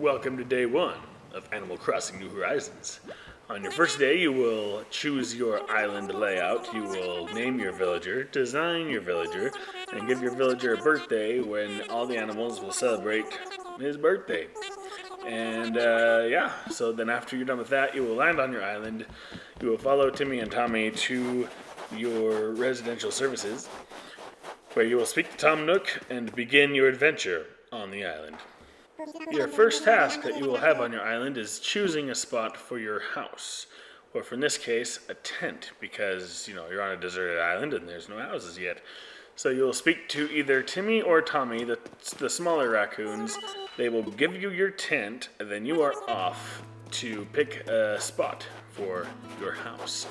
Welcome to day one of Animal Crossing New Horizons. On your first day, you will choose your island layout, you will name your villager, design your villager, and give your villager a birthday when all the animals will celebrate his birthday. And so then after you're done with that, you will land on your island, you will follow Timmy and Tommy to your residential services, where you will speak to Tom Nook and begin your adventure on the island. Your first task that you will have on your island is choosing a spot for your house, or for in this case, a tent, because you're on a deserted island and there's no houses yet. So you'll speak to either Timmy or Tommy, the smaller raccoons. They will give you your tent, and then you are off to pick a spot for your house.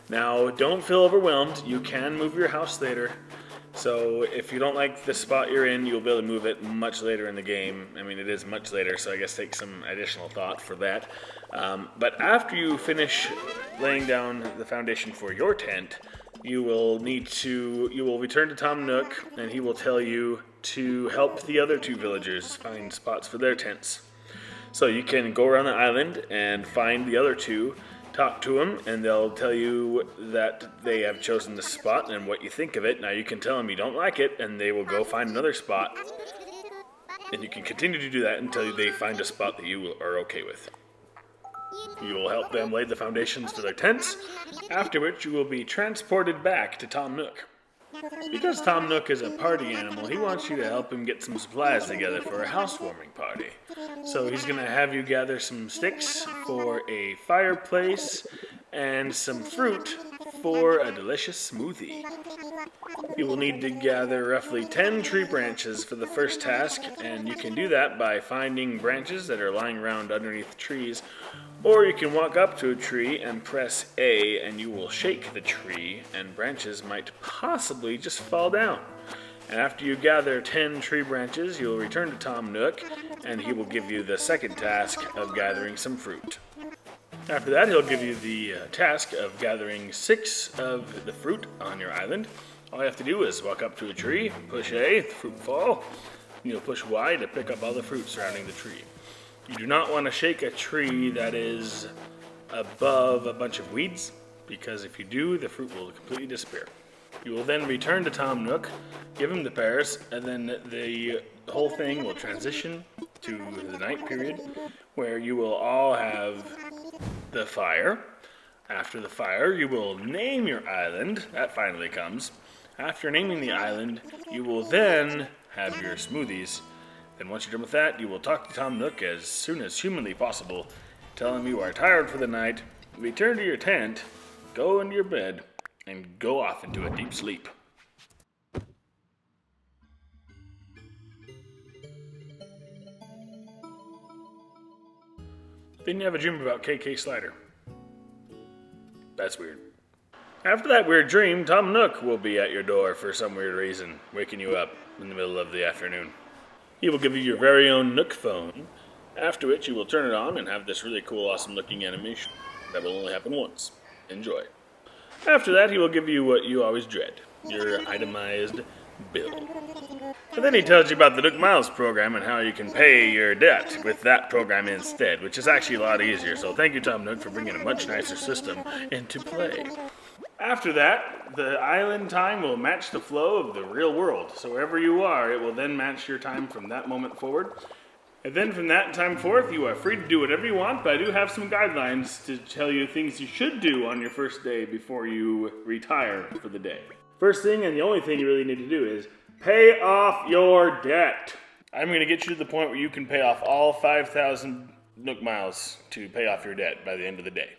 Now, don't feel overwhelmed. You can move your house later. So if you don't like the spot you're in, you'll be able to move it much later in the game. I mean, it is much later, so I guess take some additional thought for that. But after you finish laying down the foundation for your tent, you will return to Tom Nook, and he will tell you to help the other two villagers find spots for their tents. So you can go around the island and find the other two, talk to them, and they'll tell you that they have chosen the spot and what you think of it. Now you can tell them you don't like it, and they will go find another spot. And you can continue to do that until they find a spot that you are okay with. You will help them lay the foundations to their tents, after which you will be transported back to Tom Nook. Because Tom Nook is a party animal, he wants you to help him get some supplies together for a housewarming party. So he's going to have you gather some sticks for a fireplace and some fruit for a delicious smoothie. You will need to gather roughly 10 tree branches for the first task, and you can do that by finding branches that are lying around underneath trees, or you can walk up to a tree and press A, and you will shake the tree, and branches might possibly just fall down. And after you gather 10 tree branches, you'll return to Tom Nook, and he will give you the second task of gathering some fruit. After that, he'll give you the task of gathering 6 of the fruit on your island. All you have to do is walk up to a tree, push A, the fruit fall, and you'll push Y to pick up all the fruit surrounding the tree. You do not want to shake a tree that is above a bunch of weeds, because if you do, the fruit will completely disappear. You will then return to Tom Nook, give him the pears, and then the whole thing will transition to the night period, where you will all have the fire. After the fire, you will name your island. That finally comes. After naming the island, you will then have your smoothies. Then once you're done with that, you will talk to Tom Nook as soon as humanly possible, tell him you are tired for the night, return to your tent, go into your bed, and go off into a deep sleep. Then you have a dream about KK Slider. That's weird. After that weird dream, Tom Nook will be at your door for some weird reason, waking you up in the middle of the afternoon. He will give you your very own Nook phone, after which you will turn it on and have this really cool, awesome looking animation. That will only happen once. Enjoy. After that, he will give you what you always dread, your itemized bill. And then he tells you about the Nook Miles program and how you can pay your debt with that program instead, which is actually a lot easier. So thank you, Tom Nook, for bringing a much nicer system into play. After that, the island time will match the flow of the real world. So wherever you are, it will then match your time from that moment forward. And then from that time forth, you are free to do whatever you want, but I do have some guidelines to tell you things you should do on your first day before you retire for the day. First thing, and the only thing you really need to do, is pay off your debt. I'm going to get you to the point where you can pay off all 5,000 Nook Miles to pay off your debt by the end of the day.